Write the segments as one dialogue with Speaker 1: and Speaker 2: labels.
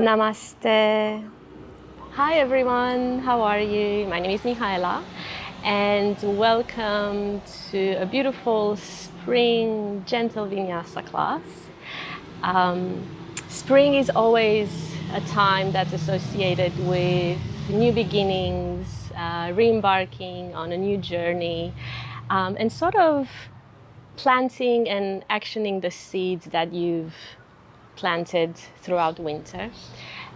Speaker 1: Namaste. Hi everyone, how are you? My name is Miheala and welcome to a beautiful spring gentle vinyasa class. Spring is always a time that's associated with new beginnings, re-embarking on a new journey, and sort of planting and actioning the seeds that you've planted throughout winter.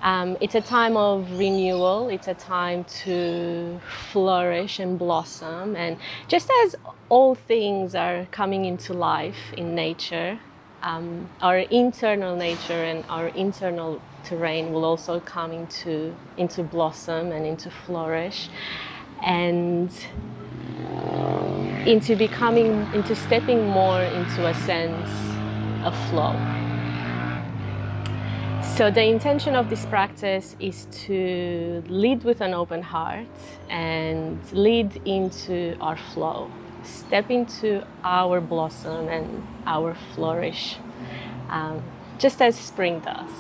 Speaker 1: It's a time of renewal, it's a time to flourish and blossom, and just as all things are coming into life in nature, our internal nature and our internal terrain will also come into blossom and into flourish and into stepping more into a sense of flow. So the intention of this practice is to lead with an open heart and lead into our flow, step into our blossom and our flourish, just as spring does.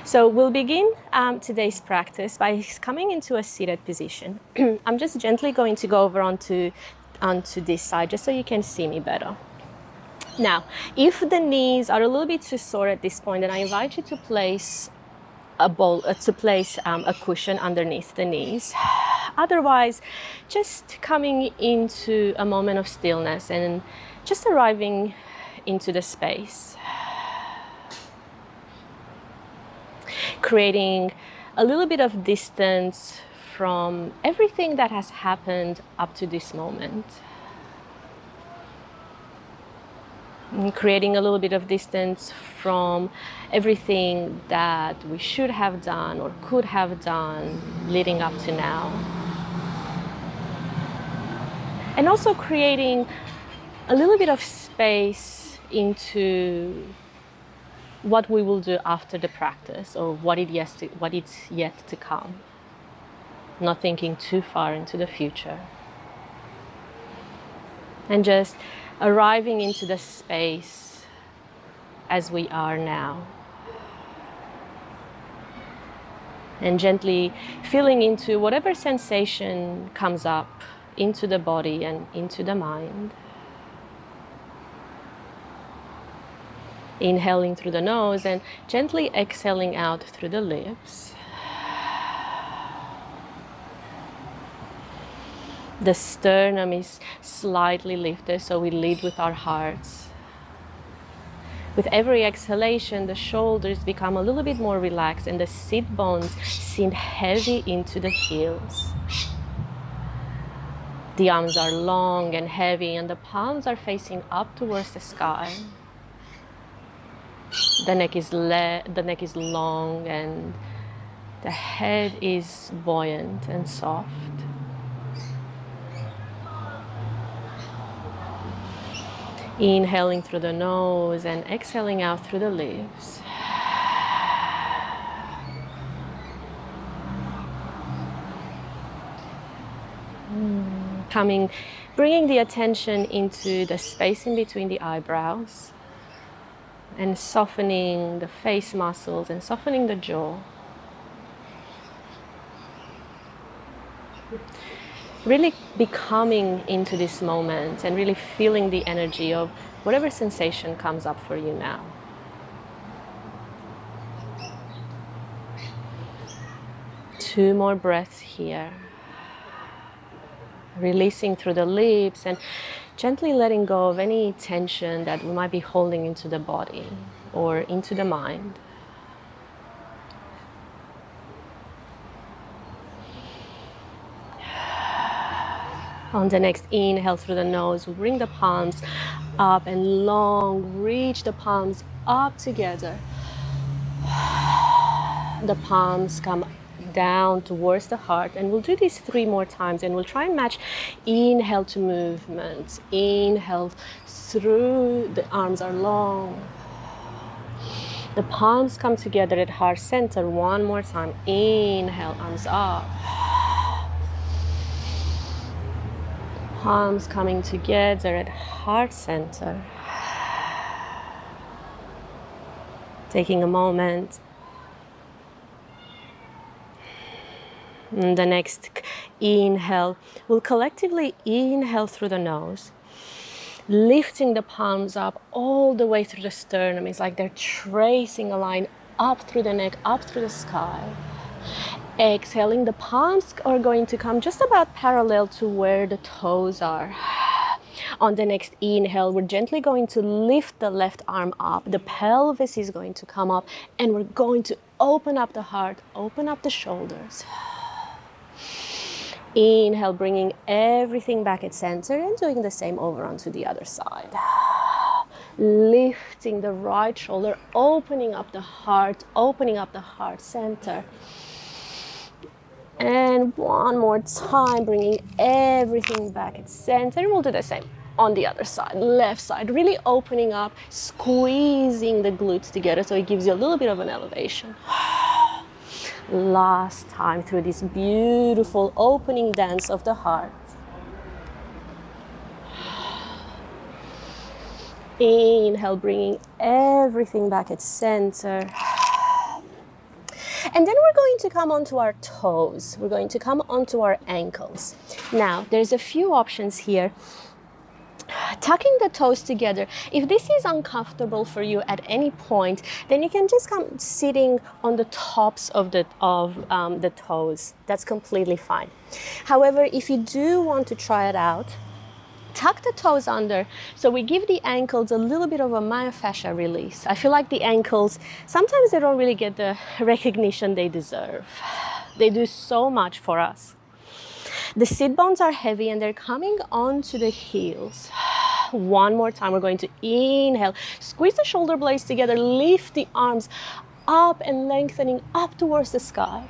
Speaker 1: So we'll begin today's practice by coming into a seated position. I'm just gently going to go over onto this side just so you can see me better. Now, if the knees are a little bit too sore at this point, then I invite you to place a cushion underneath the knees. Otherwise, just coming into a moment of stillness and just arriving into the space. Creating a little bit of distance from everything that has happened up to this moment. And creating a little bit of distance from everything that we should have done or could have done leading up to now. And also creating a little bit of space into what we will do after the practice or what it's yet to come. Not thinking too far into the future. And just arriving into the space as we are now. And gently feeling into whatever sensation comes up into the body and into the mind. Inhaling through the nose and gently exhaling out through the lips. The sternum is slightly lifted, so we lead with our hearts. With every exhalation, the shoulders become a little bit more relaxed and the sit bones sink heavy into the heels. The arms are long and heavy and the palms are facing up towards the sky. The neck is long and the head is buoyant and soft. Inhaling through the nose and exhaling out through the lips. Bringing the attention into the space in between the eyebrows and softening the face muscles and softening the jaw. Really becoming into this moment and really feeling the energy of whatever sensation comes up for you now. Two more breaths here. Releasing through the lips and gently letting go of any tension that we might be holding into the body or into the mind. On the next inhale through the nose, we'll bring the palms up and long, reach the palms up together. The palms come down towards the heart, and we'll do this 3 more times, and we'll try and match inhale to movement. Inhale through, the arms are long. The palms come together at heart center. 1 more time. Inhale, arms up. Palms coming together at heart center. Taking a moment And the next inhale, we'll collectively inhale through the nose, lifting the palms up all the way through the sternum. It's like they're tracing a line up through the neck, up through the sky. Exhaling, the palms are going to come just about parallel to where the toes are. On the next inhale, we're gently going to lift the left arm up. The pelvis is going to come up, and we're going to open up the heart, open up the shoulders. Inhale, bringing everything back at center and doing the same over onto the other side. Lifting the right shoulder, opening up the heart center. And one more time, bringing everything back at center. And we'll do the same on the other side, left side, really opening up, squeezing the glutes together so it gives you a little bit of an elevation. Last time through this beautiful opening dance of the heart. Inhale, bringing everything back at center. And then we're going to come onto our toes. We're going to come onto our ankles. Now, there's a few options here. Tucking the toes together. If this is uncomfortable for you at any point, then you can just come sitting on the tops of the toes. That's completely fine. However, if you do want to try it out, tuck the toes under, so we give the ankles a little bit of a myofascia release. I feel like the ankles, sometimes they don't really get the recognition they deserve. They do so much for us. The sit bones are heavy and they're coming onto the heels. One more time, we're going to inhale, squeeze the shoulder blades together, lift the arms up and lengthening up towards the sky.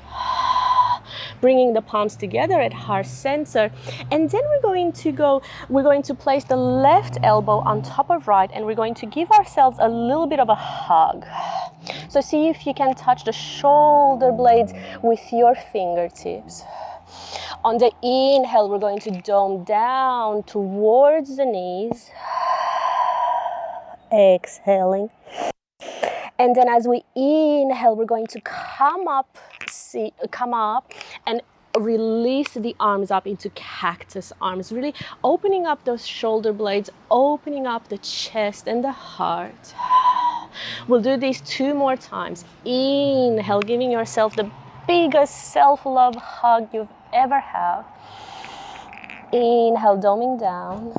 Speaker 1: Bringing the palms together at heart center, and then we're going to place the left elbow on top of right, and we're going to give ourselves a little bit of a hug. So see if you can touch the shoulder blades with your fingertips. On the inhale, we're going to dome down towards the knees. Exhaling. And then as we inhale, we're going to come up and release the arms up into cactus arms, really opening up those shoulder blades, opening up the chest and the heart. We'll do these 2 more times. Inhale, giving yourself the biggest self-love hug you've ever had. Inhale, doming down.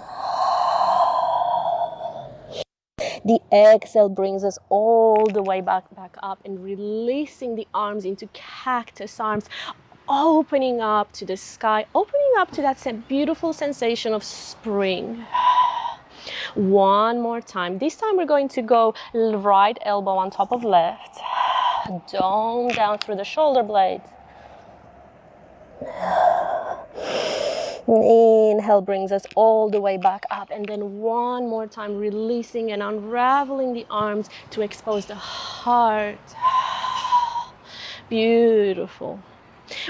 Speaker 1: The exhale brings us all the way back up and releasing the arms into cactus arms, opening up to the sky, opening up to that beautiful sensation of spring. One more time. This time we're going to go right elbow on top of left. Dome down through the shoulder blades. Inhale brings us all the way back up, and then one more time releasing and unraveling the arms to expose the heart. Beautiful.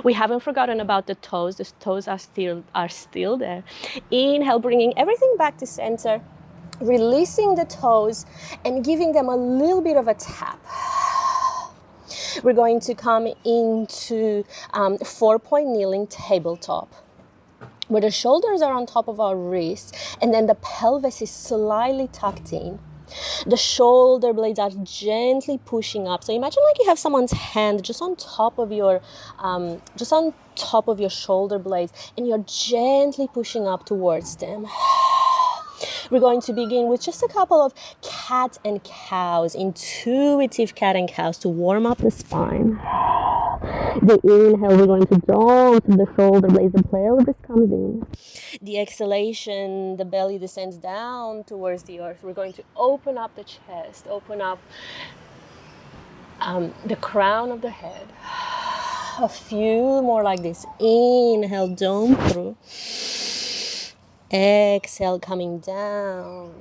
Speaker 1: We haven't forgotten about the toes. The toes are still there. Inhale, bringing everything back to center, releasing the toes and giving them a little bit of a tap. We're going to come into 4-point kneeling tabletop, where the shoulders are on top of our wrists and then the pelvis is slightly tucked in. The shoulder blades are gently pushing up. So imagine like you have someone's hand just on top of your shoulder blades, and you're gently pushing up towards them. We're going to begin with just a couple of cat and cows, intuitive cat and cows to warm up the spine. The inhale, we're going to dome to the shoulder blades, the pelvis comes in. The exhalation, the belly descends down towards the earth. We're going to open up the chest, open up the crown of the head. A few more like this. Inhale, dome through. Exhale, coming down,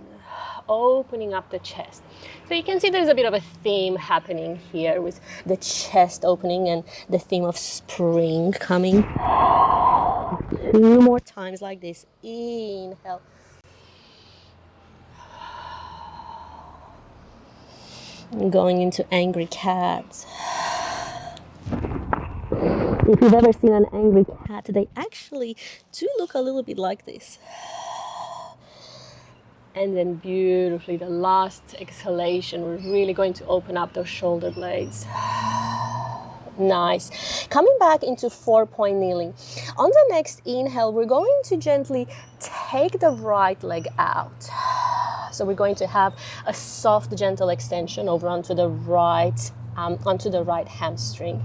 Speaker 1: opening up the chest. So you can see there's a bit of a theme happening here with the chest opening and the theme of spring coming. 2 more times like this. Inhale. Going into angry cat. If you've ever seen an angry cat, they actually do look a little bit like this. And then beautifully, the last exhalation, we're really going to open up those shoulder blades. Nice. Coming back into 4-point kneeling. On the next inhale, we're going to gently take the right leg out. So we're going to have a soft, gentle extension over onto the right hamstring.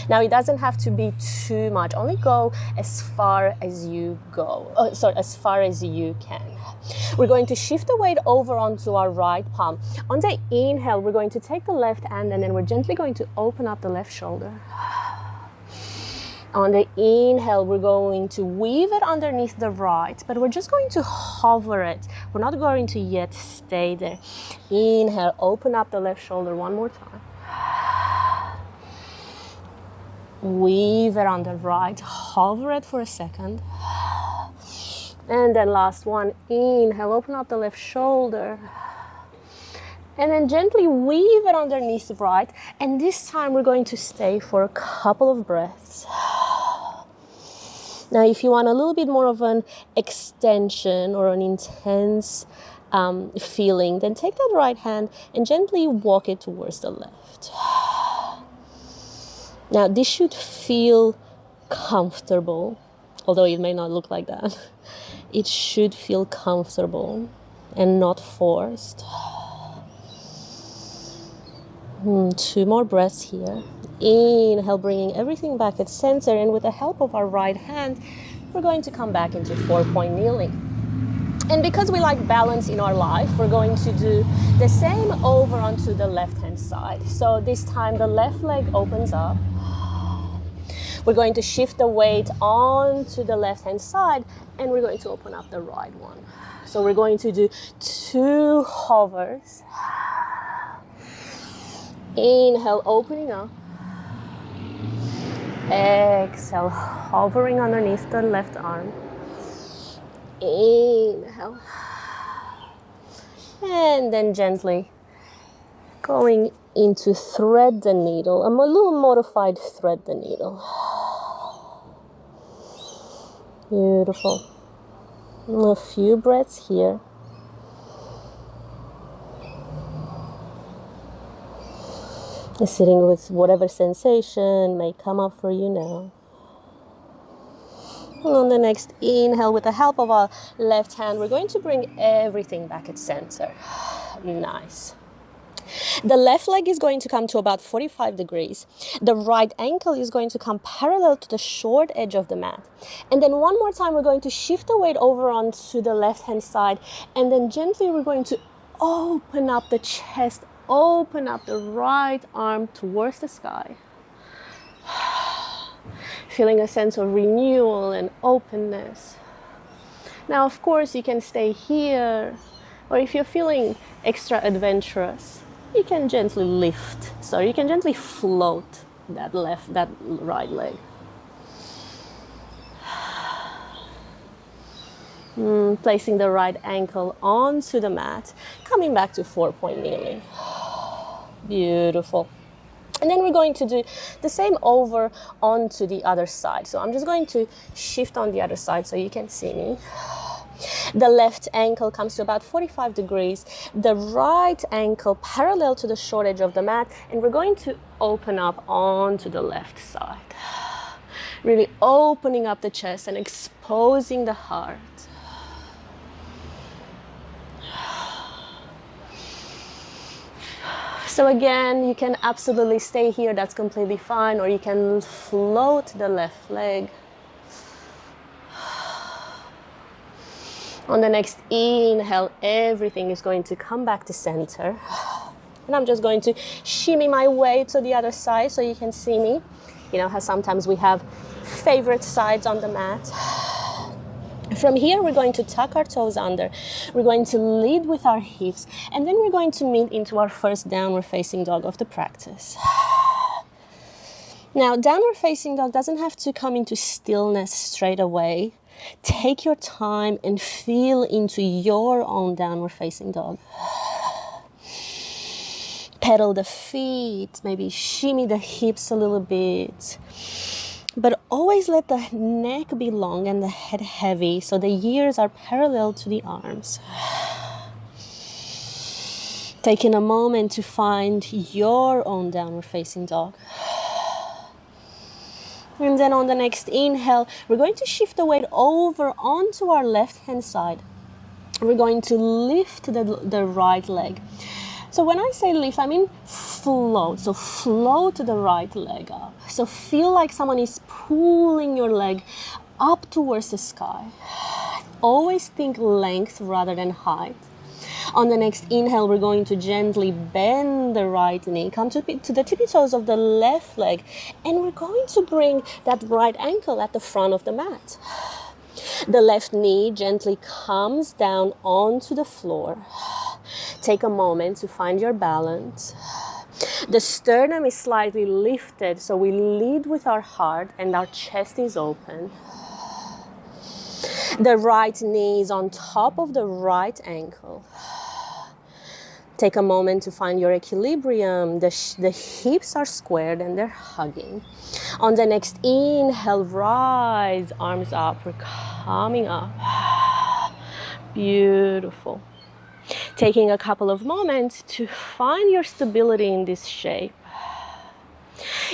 Speaker 1: Now it doesn't have to be too much. Only go as far as you as far as you can. We're going to shift the weight over onto our right palm. On the inhale, we're going to take the left hand and then we're gently going to open up the left shoulder. On the inhale, we're going to weave it underneath the right, but we're just going to hover it. We're not going to yet stay there. Inhale, open up the left shoulder one more time. Weave it on the right, hover it for a second. And then last one, inhale, open up the left shoulder. And then gently weave it underneath the right. And this time we're going to stay for a couple of breaths. Now, if you want a little bit more of an extension or an intense feeling, then take that right hand and gently walk it towards the left. Now, this should feel comfortable, although it may not look like that. It should feel comfortable and not forced. 2 more breaths here. Inhale, bringing everything back at center, and with the help of our right hand, we're going to come back into 4-point kneeling. And because we like balance in our life, we're going to do the same over onto the left-hand side. So this time the left leg opens up. We're going to shift the weight onto the left-hand side, and we're going to open up the right one. So we're going to do 2 hovers. Inhale, opening up. Exhale, hovering underneath the left arm. Inhale. And then gently going into thread the needle. I'm a little modified thread the needle. Beautiful. A few breaths here. Sitting with whatever sensation may come up for you now. And on the next inhale, with the help of our left hand, we're going to bring everything back at center. Nice. The left leg is going to come to about 45 degrees. The right ankle is going to come parallel to the short edge of the mat. And then one more time, we're going to shift the weight over onto the left-hand side. And then gently, we're going to open up the chest, open up the right arm towards the sky. Feeling a sense of renewal and openness. Now, of course, you can stay here, or if you're feeling extra adventurous, you can gently lift. So you can gently float that right leg. Placing the right ankle onto the mat, coming back to 4-point kneeling. Beautiful. And then we're going to do the same over onto the other side. So I'm just going to shift on the other side so you can see me. The left ankle comes to about 45 degrees. The right ankle parallel to the short edge of the mat. And we're going to open up onto the left side. Really opening up the chest and exposing the heart. So again, you can absolutely stay here, that's completely fine, or you can float the left leg. On the next inhale, everything is going to come back to center. And I'm just going to shimmy my way to the other side so you can see me. You know how sometimes we have favorite sides on the mat. From here, we're going to tuck our toes under. We're going to lead with our hips, and then we're going to meet into our first downward facing dog of the practice. Now, downward facing dog doesn't have to come into stillness straight away. Take your time and feel into your own downward facing dog. Pedal the feet, maybe shimmy the hips a little bit. But always let the neck be long and the head heavy, so the ears are parallel to the arms. Taking a moment to find your own downward facing dog. And then on the next inhale, we're going to shift the weight over onto our left hand side. We're going to lift the right leg. So when I say lift, I mean float. So float the right leg up. So feel like someone is pulling your leg up towards the sky. Always think length rather than height. On the next inhale, we're going to gently bend the right knee, come to the tippy toes of the left leg, and we're going to bring that right ankle at the front of the mat. The left knee gently comes down onto the floor. Take a moment to find your balance. The sternum is slightly lifted, so we lead with our heart and our chest is open. The right knee is on top of the right ankle. Take a moment to find your equilibrium. The hips are squared and they're hugging. On the next inhale, rise, arms up. We're coming up. Beautiful. Taking a couple of moments to find your stability in this shape.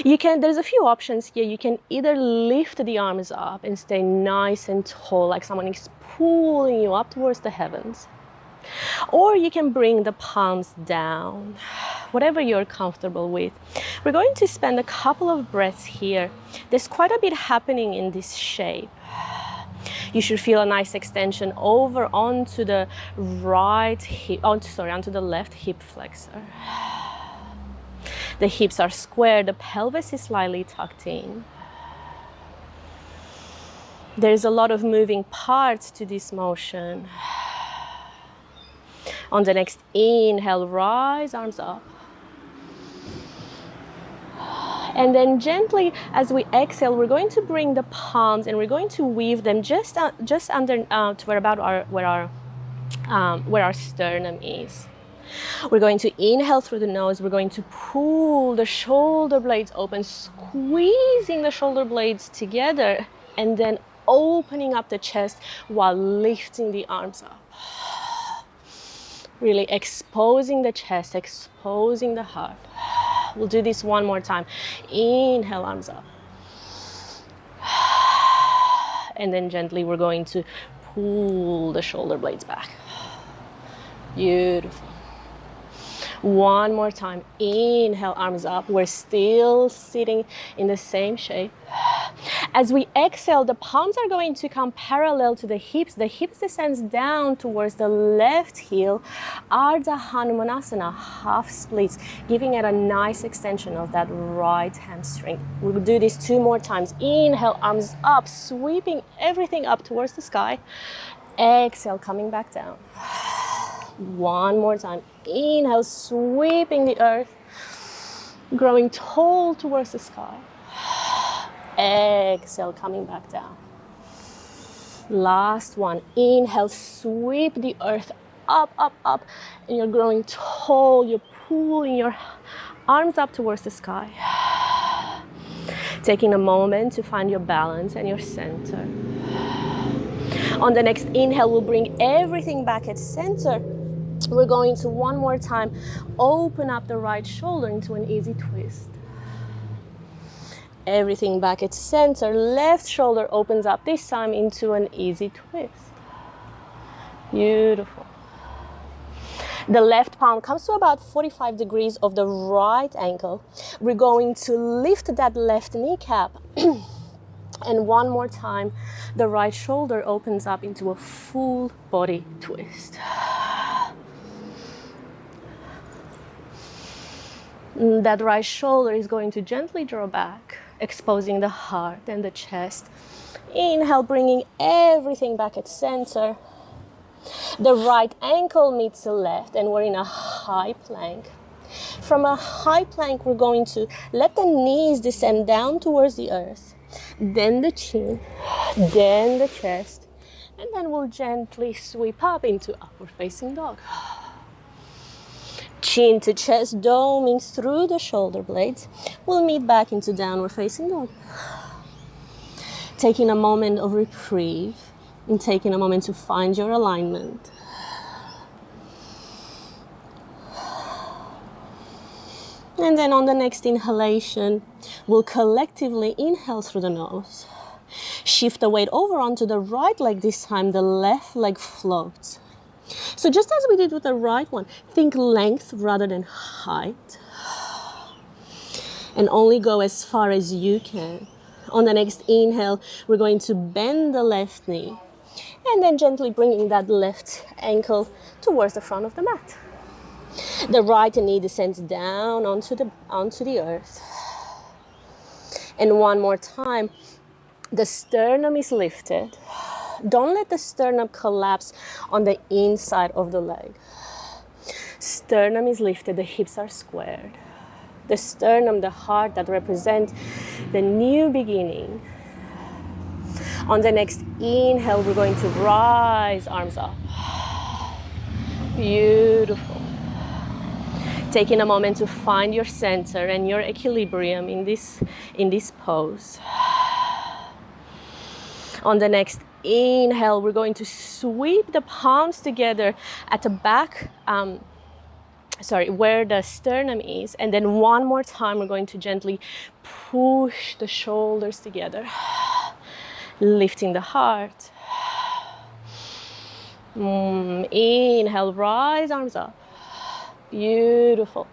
Speaker 1: There's a few options here. You can either lift the arms up and stay nice and tall, like someone is pulling you up towards the heavens. Or you can bring the palms down, whatever you're comfortable with. We're going to spend a couple of breaths here. There's quite a bit happening in this shape. You should feel a nice extension over onto the onto the left hip flexor. The hips are square, the pelvis is slightly tucked in. There's a lot of moving parts to this motion. On the next inhale, rise, arms up. And then gently, as we exhale, we're going to bring the palms and we're going to weave them just under to where our sternum is. We're going to inhale through the nose. We're going to pull the shoulder blades open, squeezing the shoulder blades together, and then opening up the chest while lifting the arms up. Really exposing the chest, exposing the heart. We'll do this one more time. Inhale, arms up. And then gently we're going to pull the shoulder blades back. Beautiful. One more time. Inhale, arms up. We're still sitting in the same shape. As we exhale, the palms are going to come parallel to the hips. The hips descends down towards the left heel. Ardha Hanumanasana, half splits, giving it a nice extension of that right hamstring. We'll do this 2 more times. Inhale, arms up, sweeping everything up towards the sky. Exhale, coming back down. One more time. Inhale, sweeping the earth, growing tall towards the sky. Exhale, coming back down. Last one. Inhale, sweep the earth up, up, up, and you're growing tall. You're pulling your arms up towards the sky. Taking a moment to find your balance and your center. On the next inhale, we'll bring everything back at center. We're going to one more time open up the right shoulder into an easy twist. Everything back at center. Left shoulder opens up this time into an easy twist. Beautiful. The left palm comes to about 45 degrees of the right ankle. We're going to lift that left kneecap. And one more time, the right shoulder opens up into a full body twist. That right shoulder is going to gently draw back, exposing the heart and the chest. Inhale, bringing everything back at center. The right ankle meets the left, and we're in a high plank. From a high plank, we're going to let the knees descend down towards the earth, then the chin, then the chest, and then we'll gently sweep up into upward facing dog. Chin to chest, doming through the shoulder blades. We'll meet back into downward facing dog. Taking a moment of reprieve and taking a moment to find your alignment. And then on the next inhalation, we'll collectively inhale through the nose. Shift the weight over onto the right leg. This time the left leg floats. So just as we did with the right one, think length rather than height. And only go as far as you can. On the next inhale, we're going to bend the left knee. And then gently bringing that left ankle towards the front of the mat. The right knee descends down onto the earth. And one more time, the sternum is lifted. Don't let the sternum collapse on the inside of the leg. Sternum is lifted, the hips are squared. The sternum, the heart that represents the new beginning. On the next inhale, we're going to rise, arms up. Beautiful. Taking a moment to find your center and your equilibrium in this pose. On the next inhale, we're going to sweep the palms together at the back, where the sternum is. And then one more time, we're going to gently push the shoulders together, lifting the heart. Inhale, rise, arms up. Beautiful.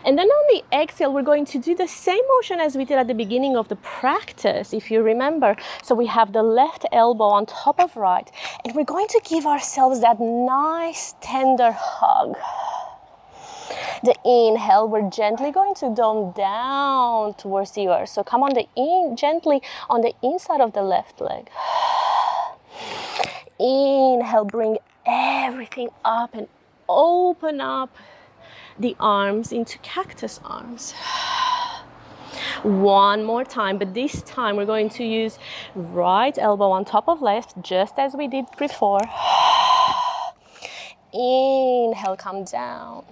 Speaker 1: And then on the exhale, we're going to do the same motion as we did at the beginning of the practice, if you remember. So we have the left elbow on top of right, and we're going to give ourselves that nice, tender hug. The inhale, we're gently going to dome down towards the earth. So come on gently on the inside of the left leg. Inhale, bring everything up and open up the arms into cactus arms. One more time, but this time we're going to use right elbow on top of left, just as we did before. Inhale, come down.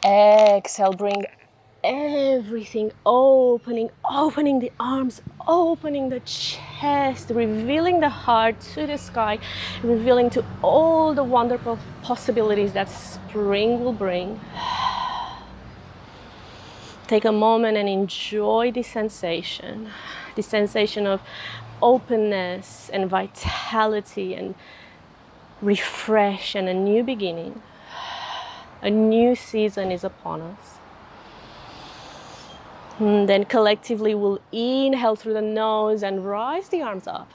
Speaker 1: Exhale, bring everything opening the arms, opening the chest, revealing the heart to the sky, revealing to all the wonderful possibilities that spring will bring. Take a moment and enjoy this sensation of openness and vitality and refresh and a new beginning. A new season is upon us. And then collectively we'll inhale through the nose and rise the arms up.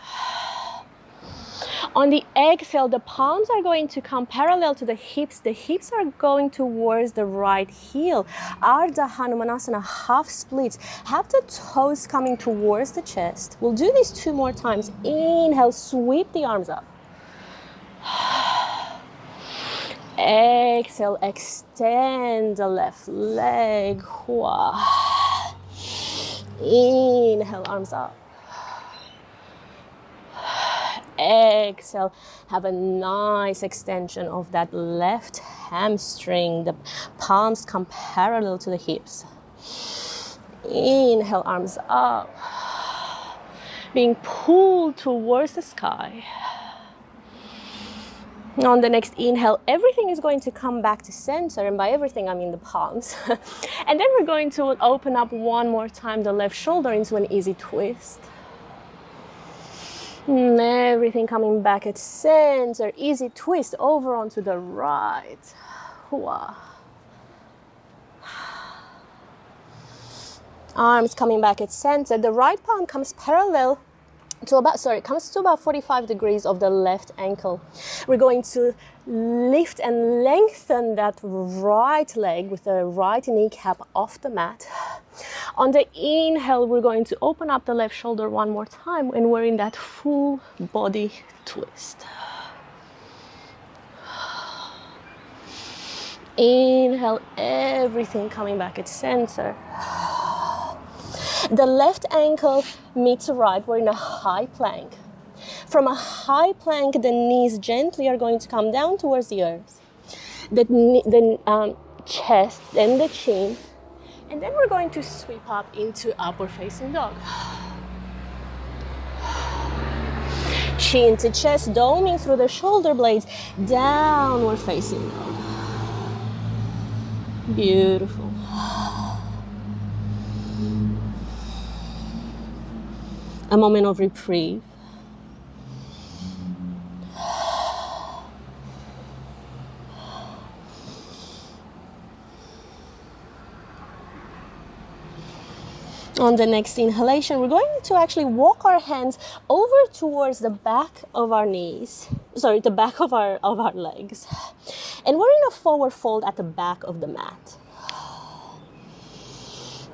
Speaker 1: On the exhale, the palms are going to come parallel to the hips. The hips are going towards the right heel. Ardha Hanumanasana, half splits. Have the toes coming towards the chest. We'll do this 2 more times. Inhale, sweep the arms up. Exhale, extend the left leg. Inhale, arms up. Exhale, have a nice extension of that left hamstring. The palms come parallel to the hips. Inhale, arms up. Being pulled towards the sky. On the next inhale, everything is going to come back to center, and by everything I mean the palms. And then we're going to open up one more time the left shoulder into an easy twist. Everything coming back at center, easy twist over onto the right. Arms coming back at center. The right palm comes parallel to about 45 degrees of the left ankle. We're going to lift and lengthen that right leg with the right kneecap off the mat. On the inhale, we're going to open up the left shoulder one more time, and we're in that full body twist. Inhale, everything coming back at center. The left ankle meets the right. We're in a high plank. From a high plank, the knees gently are going to come down towards the earth. The chest and the chin And then we're going to sweep up into upward facing dog. Chin to chest, doming through the shoulder blades, downward facing dog. Beautiful. A moment of reprieve. On the next inhalation, we're going to actually walk our hands over towards the back of our knees. Sorry, the back of our legs. And we're in a forward fold at the back of the mat.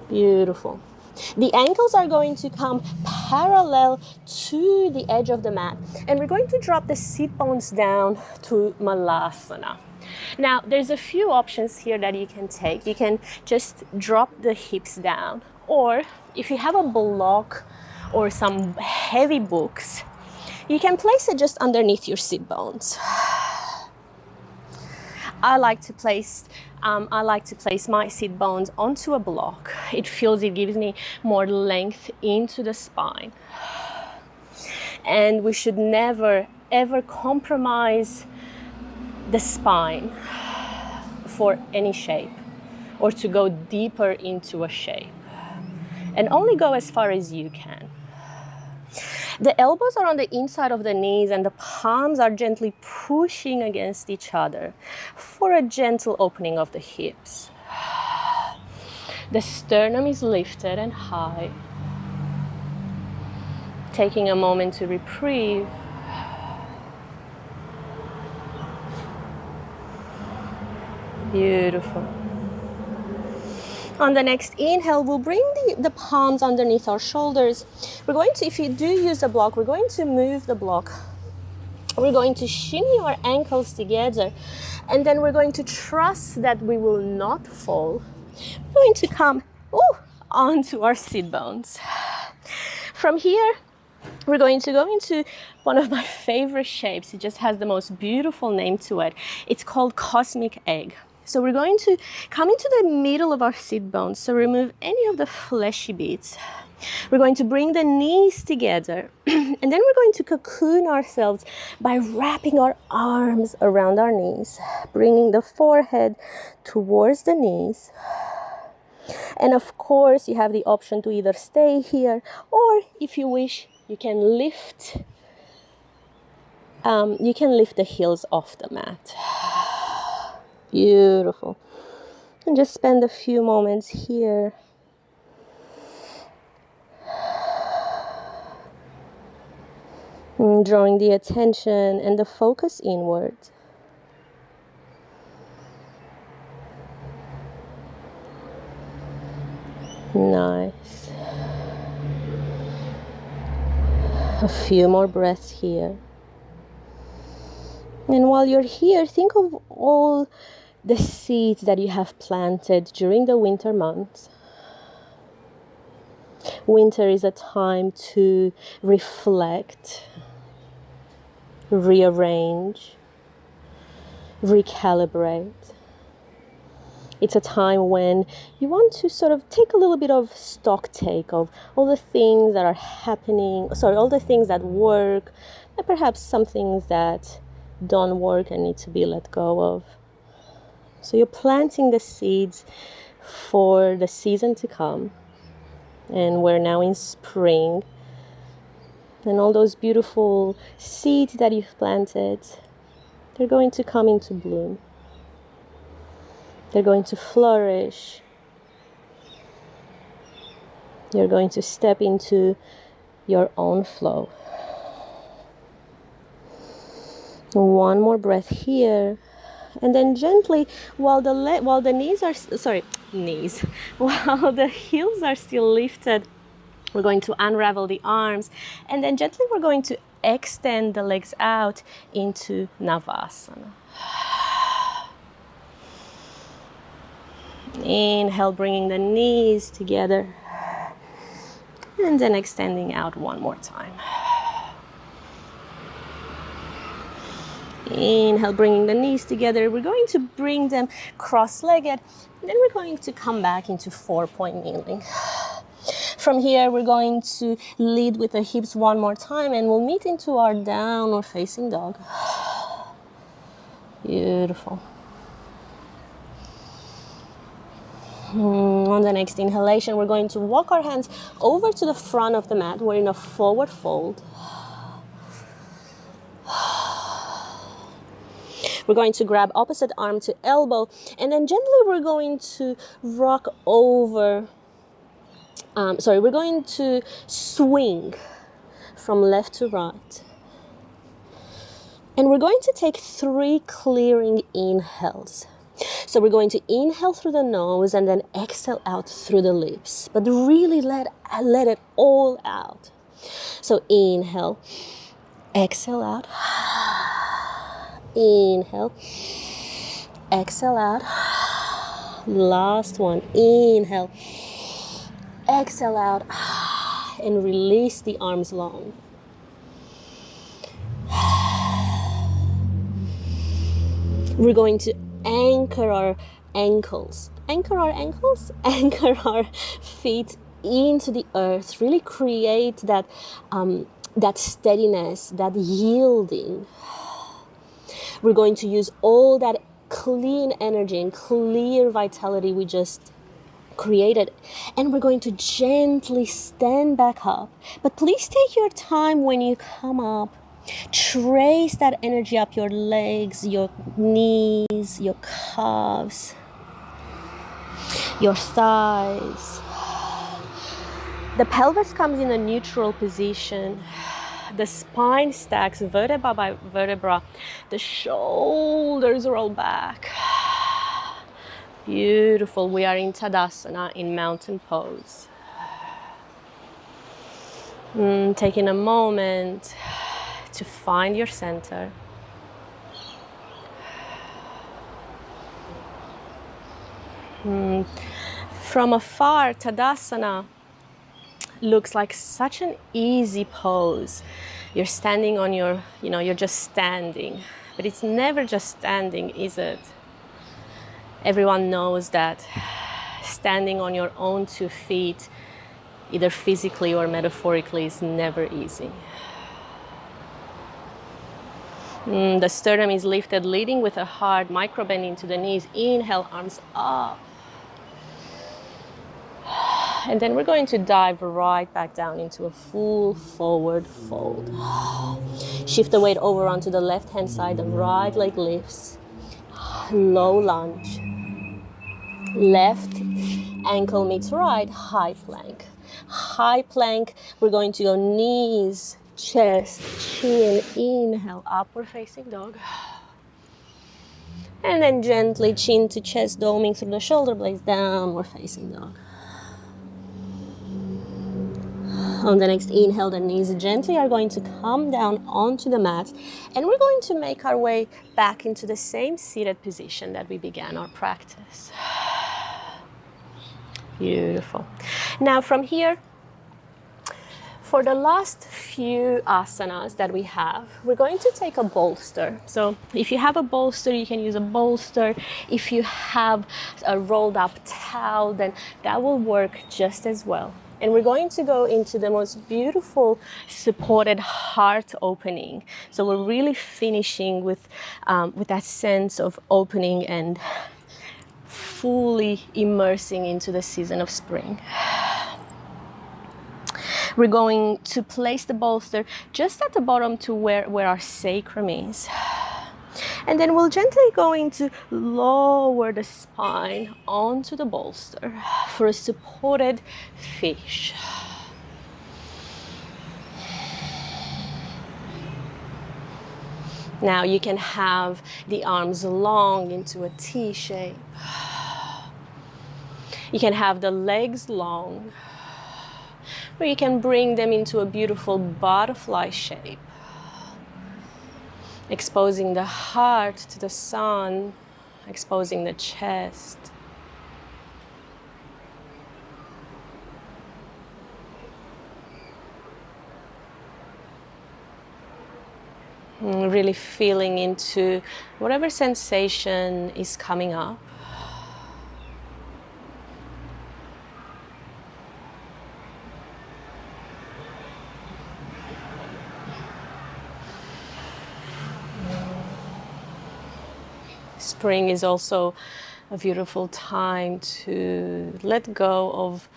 Speaker 1: Beautiful. The ankles are going to come parallel to the edge of the mat. And we're going to drop the sit bones down to Malasana. Now, there's a few options here that you can take. You can just drop the hips down. Or if you have a block or some heavy books, you can place it just underneath your sit bones. I like to place my sit bones onto a block. It gives me more length into the spine. And we should never, ever compromise the spine for any shape or to go deeper into a shape. And only go as far as you can. The elbows are on the inside of the knees and the palms are gently pushing against each other for a gentle opening of the hips. The sternum is lifted and high. Taking a moment to reprieve. Beautiful. On the next inhale, we'll bring the palms underneath our shoulders. We're going to, if you do use a block, we're going to move the block. We're going to shimmy our ankles together. And then we're going to trust that we will not fall. We're going to come onto our sit bones. From here, we're going to go into one of my favorite shapes. It just has the most beautiful name to it. It's called Cosmic Egg. So we're going to come into the middle of our sit bones. So remove any of the fleshy bits. We're going to bring the knees together. And then we're going to cocoon ourselves by wrapping our arms around our knees, bringing the forehead towards the knees. And of course, you have the option to either stay here, or if you wish, you can lift the heels off the mat. Beautiful. And just spend a few moments here. And drawing the attention and the focus inward. Nice. A few more breaths here. And while you're here, think of all the seeds that you have planted during the winter months. Winter is a time to reflect, rearrange, recalibrate. It's a time when you want to sort of take a little bit of stock take of all the things that are happening, all the things that work, and perhaps some things that don't work and need to be let go of. So you're planting the seeds for the season to come. And we're now in spring. And all those beautiful seeds that you've planted, they're going to come into bloom. They're going to flourish. You're going to step into your own flow. One more breath here. And then gently, while the heels are still lifted, we're going to unravel the arms. And then gently we're going to extend the legs out into Navasana. Inhale, bringing the knees together. And then extending out one more time. Inhale, bringing the knees together. We're going to bring them cross-legged. Then we're going to come back into 4-point kneeling. From here, we're going to lead with the hips one more time, and we'll meet into our downward facing dog. Beautiful. On the next inhalation, we're going to walk our hands over to the front of the mat. We're in a forward fold. We're going to grab opposite arm to elbow, and then gently we're going to rock over. We're going to swing from left to right. And we're going to take 3 clearing inhales. So we're going to inhale through the nose and then exhale out through the lips. But really let it all out. So inhale, exhale out. Inhale, exhale out. Last one, inhale, exhale out, and release the arms long. We're going to anchor our ankles. Anchor our ankles, anchor our feet into the earth. Really create that steadiness, that yielding. We're going to use all that clean energy and clear vitality we just created, and we're going to gently stand back up. But please take your time when you come up. Trace that energy up your legs, your knees, your calves, your thighs. The pelvis comes in a neutral position. The spine stacks vertebra by vertebra. The shoulders roll back. Beautiful. We are in Tadasana, in mountain pose. Taking a moment to find your center. From afar, Tadasana looks like such an easy pose. You're standing on your, you're just standing. But it's never just standing, is it? Everyone knows that standing on your own 2 feet, either physically or metaphorically, is never easy. The sternum is lifted, leading with a hard micro bend into the knees. Inhale, arms up. And then we're going to dive right back down into a full forward fold. Shift the weight over onto the left-hand side. The right leg lifts. Low lunge. Left ankle meets right, high plank. High plank, we're going to go knees, chest, chin, inhale, upward facing dog. And then gently chin to chest, doming through the shoulder blades, downward facing dog. On the next inhale, the knees gently are going to come down onto the mat, and we're going to make our way back into the same seated position that we began our practice. Beautiful. Now from here, for the last few asanas that we have, we're going to take a bolster. So if you have a bolster, you can use a bolster. If you have a rolled up towel, then that will work just as well. And we're going to go into the most beautiful supported heart opening. So we're really finishing with that sense of opening and fully immersing into the season of spring. We're going to place the bolster just at the bottom to where our sacrum is. And then we'll gently going to lower the spine onto the bolster for a supported fish. Now you can have the arms long into a T shape. You can have the legs long, or you can bring them into a beautiful butterfly shape, exposing the heart to the sun, exposing the chest. Really feeling into whatever sensation is coming up. Spring is also a beautiful time to let go of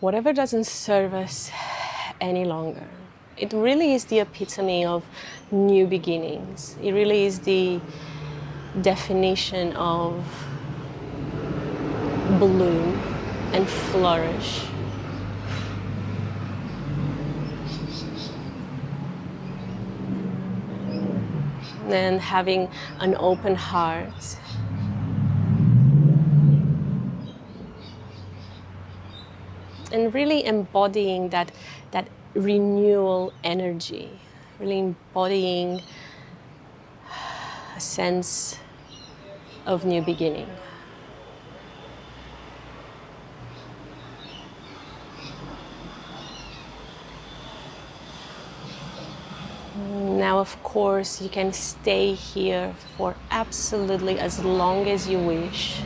Speaker 1: whatever doesn't serve us any longer. It really is the epitome of new beginnings. It really is the definition of bloom and flourish. And having an open heart. And really embodying that renewal energy, really embodying a sense of new beginning. Now, of course, you can stay here for absolutely as long as you wish.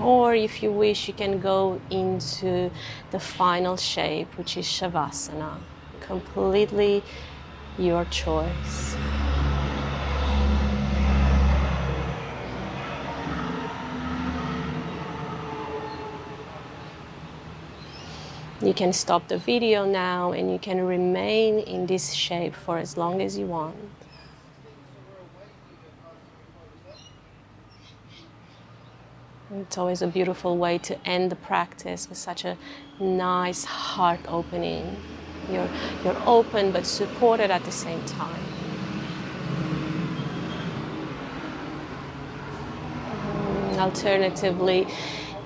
Speaker 1: Or if you wish, you can go into the final shape, which is Shavasana. Completely your choice. You can stop the video now and you can remain in this shape for as long as you want. It's always a beautiful way to end the practice with such a nice heart opening. You're open but supported at the same time. Alternatively,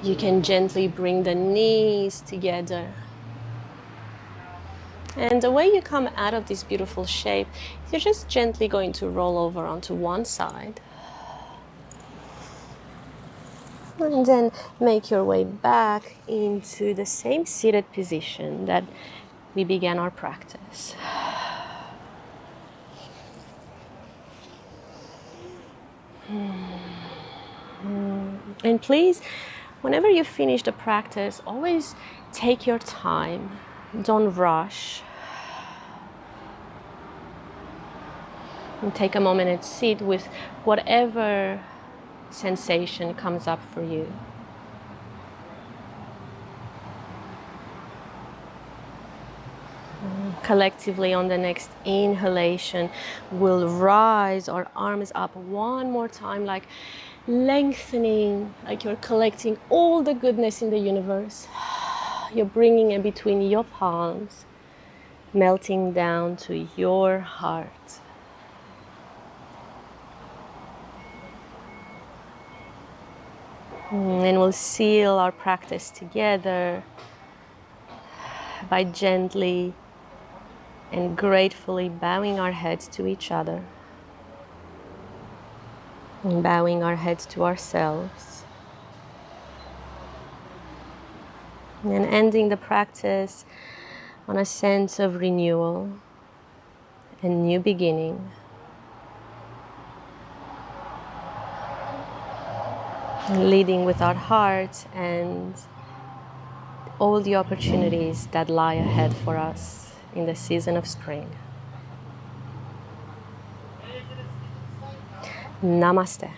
Speaker 1: you can gently bring the knees together. And the way you come out of this beautiful shape, you're just gently going to roll over onto one side. And then make your way back into the same seated position that we began our practice. And please, whenever you finish the practice, always take your time. Don't rush. And take a moment and sit with whatever sensation comes up for you. Collectively, on the next inhalation, we'll rise our arms up one more time, like lengthening, like you're collecting all the goodness in the universe. You're bringing it between your palms, melting down to your heart. And we'll seal our practice together by gently and gratefully bowing our heads to each other and bowing our heads to ourselves. And ending the practice on a sense of renewal and new beginning. Leading with our heart and all the opportunities that lie ahead for us in the season of spring. Namaste.